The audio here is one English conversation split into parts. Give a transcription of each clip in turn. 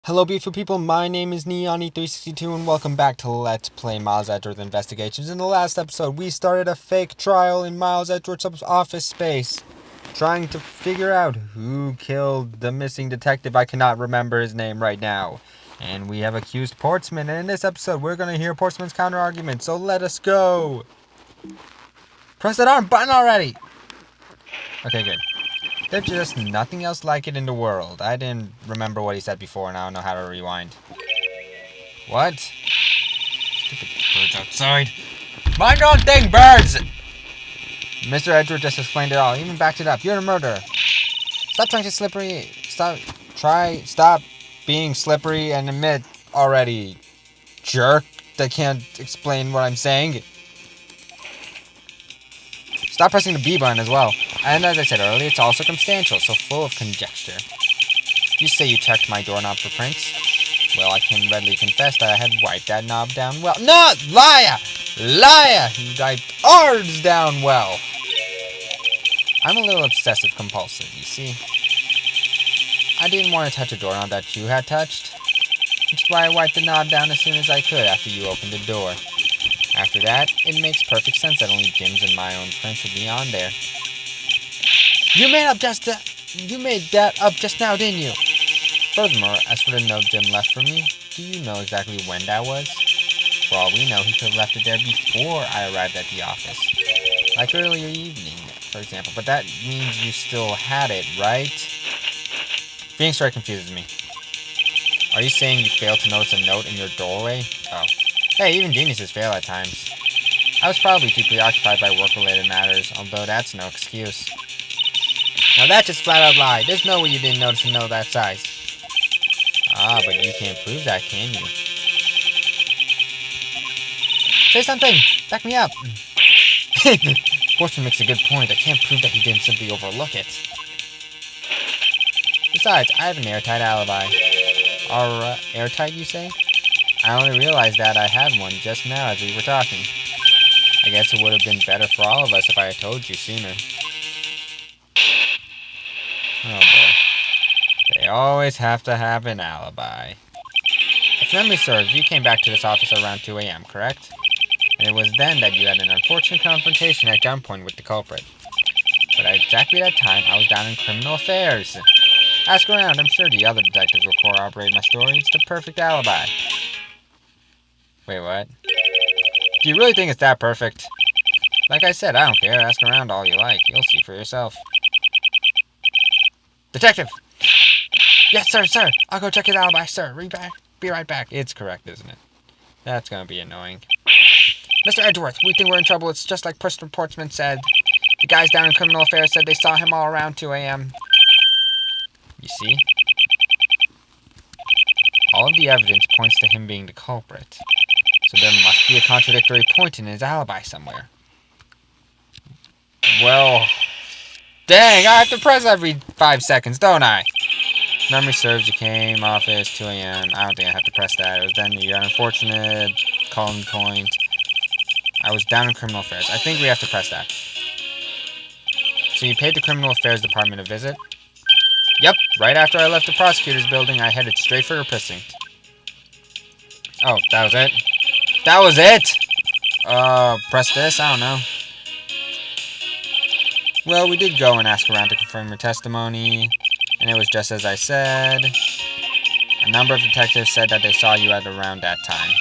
Hello beautiful people, my name is Neoni362 and welcome back to Let's Play Miles Edgeworth Investigations. In the last episode, we started a fake trial in Miles Edgeworth's office space, trying to figure out who killed the missing detective. I cannot remember his name right now. And we have accused Portsman, and in this episode, we're going to hear Portsman's counter-argument, so let us go! Press that arm button already! Okay, good. There's just nothing else like it in the world. I didn't remember what he said before, and I don't know how to rewind. What? Stupid birds outside. Mind your own thing, birds! Mr. Edgeworth just explained it all, even backed it up. You're a murderer. Stop trying to slippery. Stop being slippery and admit already, jerk. That can't explain what I'm saying. Stop pressing the B button as well. And as I said earlier, it's all circumstantial, so full of conjecture. You say you checked my doorknob for prints? Well, I can readily confess that I had wiped that knob down well. No! Liar! Liar! He wiped ours down well. I'm a little obsessive-compulsive, you see. I didn't want to touch a doorknob that you had touched, which is why I wiped the knob down as soon as I could after you opened the door. After that, it makes perfect sense that only Jim's and my own prints would be on there. You made that up just now, didn't you? Furthermore, as for the note Jim left for me, do you know exactly when that was? For all we know, he could have left it there before I arrived at the office. Like earlier evening, for example. But that means you still had it, right? Being sorry confuses me. Are you saying you failed to notice a note in your doorway? Oh. Hey, even geniuses fail at times. I was probably too preoccupied by work-related matters, although that's no excuse. Now that's just flat-out lie. There's no way you didn't notice a note that size. Ah, but you can't prove that, can you? Say something! Back me up! Portsman makes a good point. I can't prove that he didn't simply overlook it. Besides, I have an airtight alibi. Airtight, you say? I only realized that I had one just now as we were talking. I guess it would have been better for all of us if I had told you sooner. Oh boy. They always have to have an alibi. If memory serves, you came back to this office around 2 a.m., correct? And it was then that you had an unfortunate confrontation at gunpoint with the culprit. But at exactly that time, I was down in criminal affairs. Ask around, I'm sure the other detectives will corroborate my story. It's the perfect alibi. Wait, what? Do you really think it's that perfect? Like I said, I don't care. Ask around all you like. You'll see for yourself. Detective! Yes, sir! I'll go check his alibi, sir. Be right back. It's correct, isn't it? That's gonna be annoying. Mr. Edgeworth, we think we're in trouble. It's just like Portsman said. The guys down in criminal affairs said they saw him all around 2 a.m. You see? All of the evidence points to him being the culprit. So there must be a contradictory point in his alibi somewhere. Well, dang, I have to press every 5 seconds, don't I? Memory serves, you came, office, 2 a.m. I don't think I have to press that. It was then your unfortunate calling point. I was down in criminal affairs. I think we have to press that. So you paid the criminal affairs department a visit? Yep, right after I left the prosecutor's building, I headed straight for her precinct. Oh, that was it? That was it? Press this? I don't know. Well, we did go and ask around to confirm your testimony, and it was just as I said. A number of detectives said that they saw you at around that time.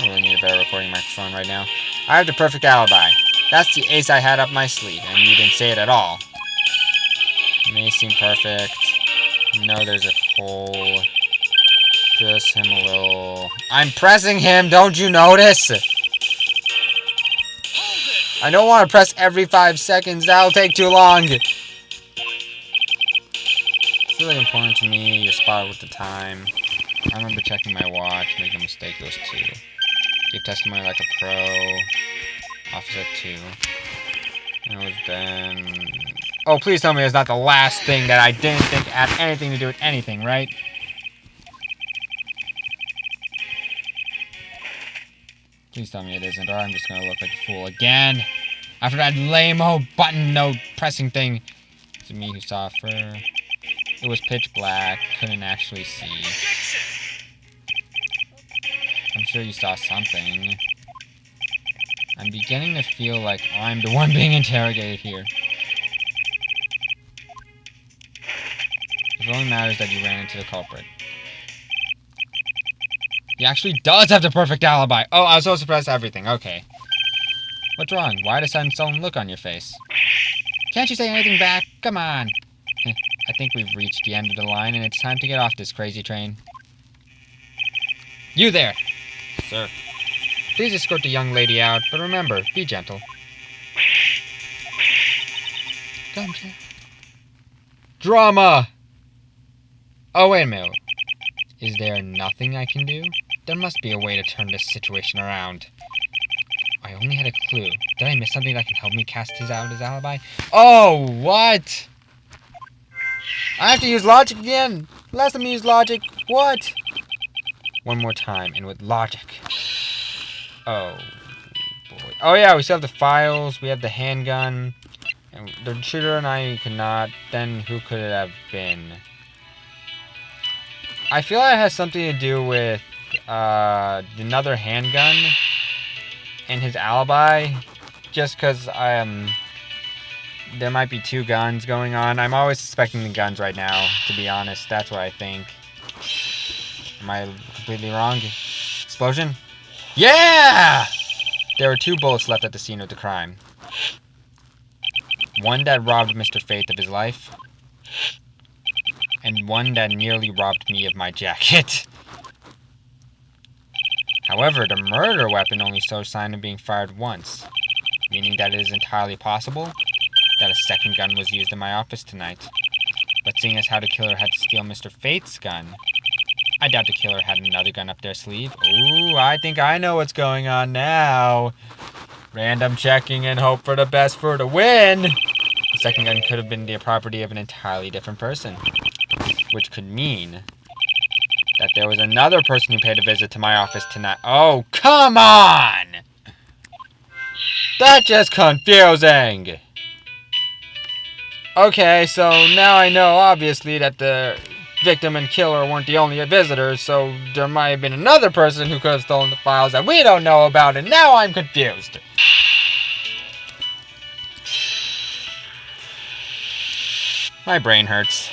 I really need a better recording microphone right now. I have the perfect alibi. That's the ace I had up my sleeve, and you didn't say it at all. It may seem perfect. No, there's a hole. Press him a little. I'm pressing him, don't you notice? I don't want to press every 5 seconds. That'll take too long. It's really important to me. You're spotted with the time. I remember checking my watch. Make no mistake, those 2. Give testimony like a pro. Officer 2. It was then... Oh, please tell me it's not the last thing that I didn't think had anything to do with anything, right? Please tell me it isn't, or I'm just gonna look like a fool again. After that lame-o button note pressing thing. It's me who saw her. It was pitch black, couldn't actually see. sure you saw something. I'm beginning to feel like I'm the one being interrogated here. It only matters that you ran into the culprit. He actually does have the perfect alibi. Oh, I was so surprised at everything. Okay. What's wrong? Why the sudden sullen look on your face? Can't you say anything back? Come on. I think we've reached the end of the line, and it's time to get off this crazy train. You there! Sir. Please escort the young lady out, but remember, be gentle. Gotcha. Drama! Oh, wait a minute. Is there nothing I can do? There must be a way to turn this situation around. I only had a clue. Did I miss something that can help me cast out his alibi? Oh, what? I have to use logic again. Last time I used logic. What? One more time, and with logic. Oh, boy. Oh, yeah, we still have the files. We have the handgun. And the shooter and I could not. Then who could it have been? I feel like it has something to do with another handgun and his alibi. Just because there might be two guns going on. I'm always suspecting the guns right now, to be honest. That's what I think. Am I completely wrong? Explosion? Yeah! There were 2 bullets left at the scene of the crime. One that robbed Mr. Faith of his life, and one that nearly robbed me of my jacket. However, the murder weapon only showed sign of being fired once, meaning that it is entirely possible that a second gun was used in my office tonight. But seeing as how the killer had to steal Mr. Faith's gun, I doubt the killer had another gun up their sleeve. Ooh, I think I know what's going on now. Random checking and hope for the best for the win. The second gun could have been the property of an entirely different person, which could mean that there was another person who paid a visit to my office tonight. Oh, come on! That's just confusing. Okay, so now I know, obviously, that the victim and killer weren't the only visitors, so there might have been another person who could have stolen the files that we don't know about, and now I'm confused. My brain hurts.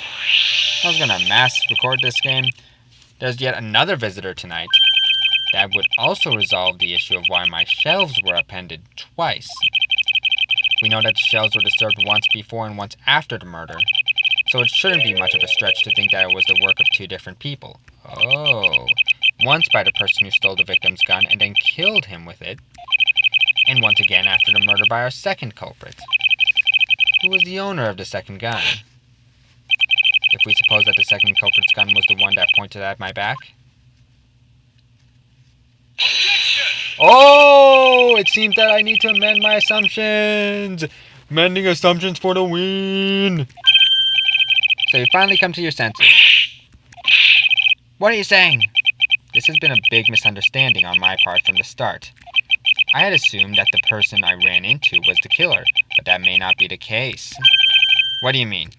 I was gonna mass record this game. There's yet another visitor tonight. That would also resolve the issue of why my shelves were appended twice. We know that the shelves were disturbed once before and once after the murder, so it shouldn't be much of a stretch to think that it was the work of 2 different people. Oh. Once by the person who stole the victim's gun and then killed him with it, and once again after the murder by our second culprit. Who was the owner of the second gun? If we suppose that the second culprit's gun was the one that pointed at my back? Oh! It seems that I need to amend my assumptions! Mending assumptions for the win! So you finally come to your senses. What are you saying? This has been a big misunderstanding on my part from the start. I had assumed that the person I ran into was the killer, but that may not be the case. What do you mean?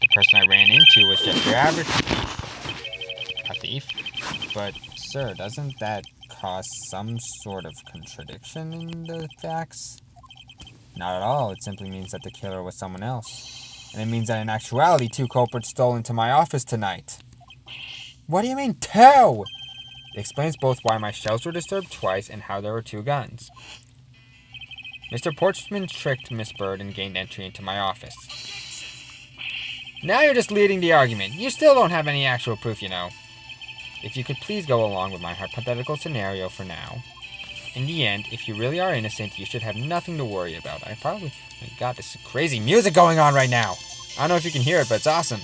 The person I ran into was just your average thief. A thief? But, sir, doesn't that cause some sort of contradiction in the facts? Not at all. It simply means that the killer was someone else. And it means that in actuality, 2 culprits stole into my office tonight. What do you mean, 2? It explains both why my shelves were disturbed twice and how there were 2 guns. Mr. Porchman tricked Miss Bird and gained entry into my office. Now you're just leading the argument. You still don't have any actual proof, you know. If you could please go along with my hypothetical scenario for now. In the end, if you really are innocent, you should have nothing to worry about. My God, this is crazy music going on right now. I don't know if you can hear it, but it's awesome.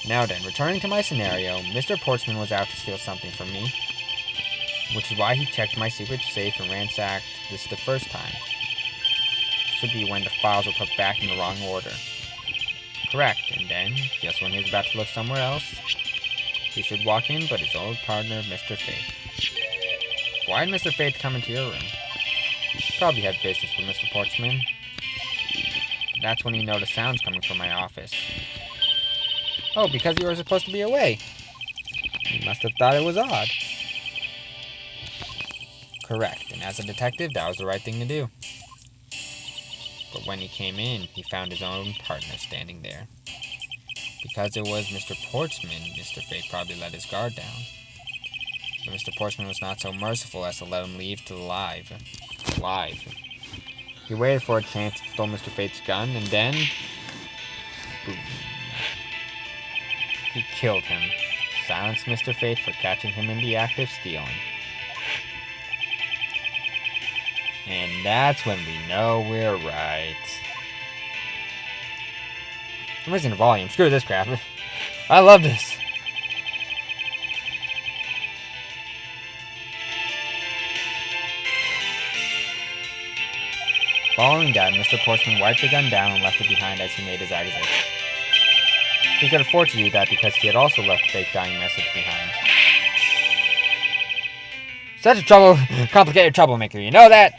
Now then, returning to my scenario, Mr. Porchman was out to steal something from me, which is why he checked my secret safe and ransacked this the first time. Should be when the files were put back in the wrong order. Correct, and then, just when he was about to look somewhere else, he should walk in but his old partner, Mr. Faith. Why did Mr. Faith come into your room? Probably had business with Mr. Porchman. That's when he noticed sounds coming from my office. Oh, because you were supposed to be away. He must have thought it was odd. correct, and as a detective, that was the right thing to do. But when he came in, he found his own partner standing there. Because it was Mr. Portsman, Mr. Fate probably let his guard down. But Mr. Portsman was not so merciful as to let him leave to alive. He waited for a chance to steal Mr. Fate's gun, and then... boom. He killed him. Silenced Mr. Fate for catching him in the act of stealing. And that's when we know we're right. I'm raising the volume. Screw this crap. I love this. Following that, Mr. Portsman wiped the gun down and left it behind as he made his exit. He could afford to do that because he had also left a fake dying message behind. Such a complicated troublemaker, you know that?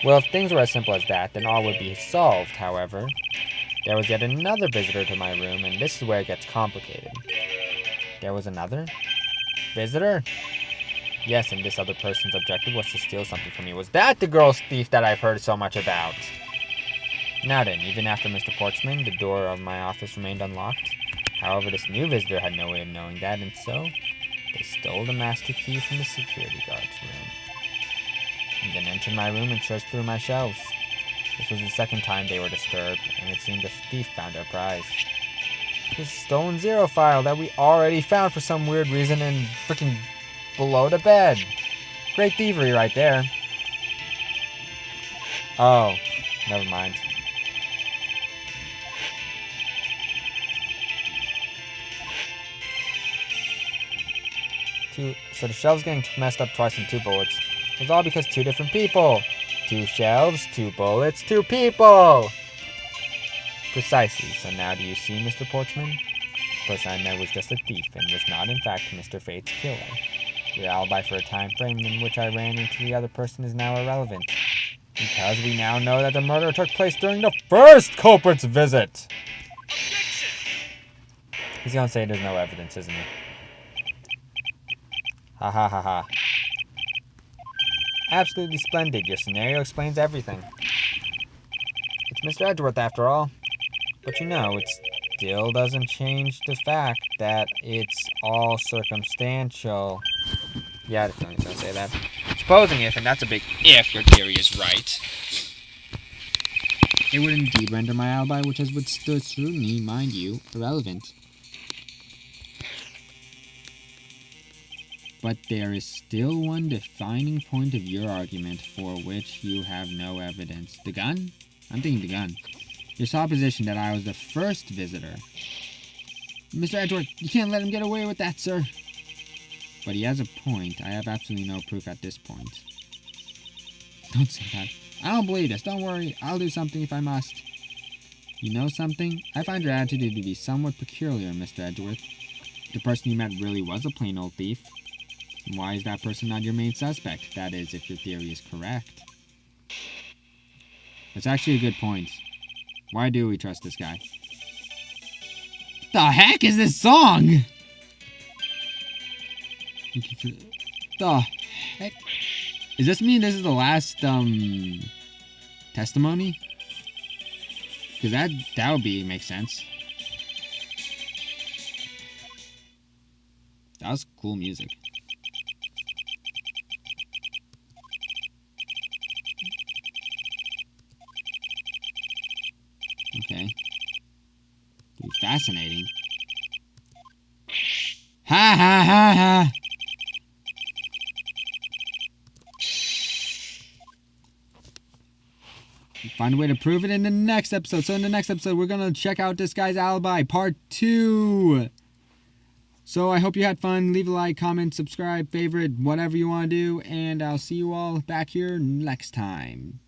Well, if things were as simple as that, then all would be solved, however. There was yet another visitor to my room, and this is where it gets complicated. There was another? Visitor? Yes, and this other person's objective was to steal something from me. Was that the girl's thief that I've heard so much about? Now then, even after Mr. Portsman, the door of my office remained unlocked. However, this new visitor had no way of knowing that, and so they stole the master key from the security guard's room. And then entered my room and searched through my shelves. This was the second time they were disturbed, and it seemed the thief found our prize. This stolen zero file that we already found for some weird reason and freaking below the bed. Great thievery right there. Oh, never mind. So the shelves getting messed up twice in 2 bullets. It was all because 2 different people. 2 shelves, 2 bullets, 2 people! Precisely. So now do you see, Mr. Portsman? The person I met was just a thief and was not in fact Mr. Fate's killer. Your alibi for a time frame in which I ran into the other person is now irrelevant. Because we now know that the murder took place during the first culprit's visit! He's gonna say there's no evidence, isn't he? Ha ha ha ha. Absolutely splendid. Your scenario explains everything. It's Mr. Edgeworth after all. But you know, it still doesn't change the fact that it's all circumstantial. Yeah, I was going to say that. Supposing if, and that's a big if, your theory is right, it would indeed render my alibi, which has withstood scrutiny, mind you, irrelevant. But there is still one defining point of your argument for which you have no evidence. The gun? I'm thinking the gun. Your supposition that I was the first visitor. Mr. Edgeworth, you can't let him get away with that, sir. But he has a point. I have absolutely no proof at this point. Don't say that. I don't believe this. Don't worry. I'll do something if I must. You know something? I find your attitude to be somewhat peculiar, Mr. Edgeworth. The person you met really was a plain old thief. Why is that person not your main suspect? That is, if your theory is correct. That's actually a good point. Why do we trust this guy? The heck is this song? The heck? Does this mean this is the last, testimony? Because that would make sense. That was cool music. Okay. Fascinating. Ha ha ha ha! Find a way to prove it in the next episode. So in the next episode, we're going to check out this guy's alibi, part 2. So I hope you had fun. Leave a like, comment, subscribe, favorite, whatever you want to do. And I'll see you all back here next time.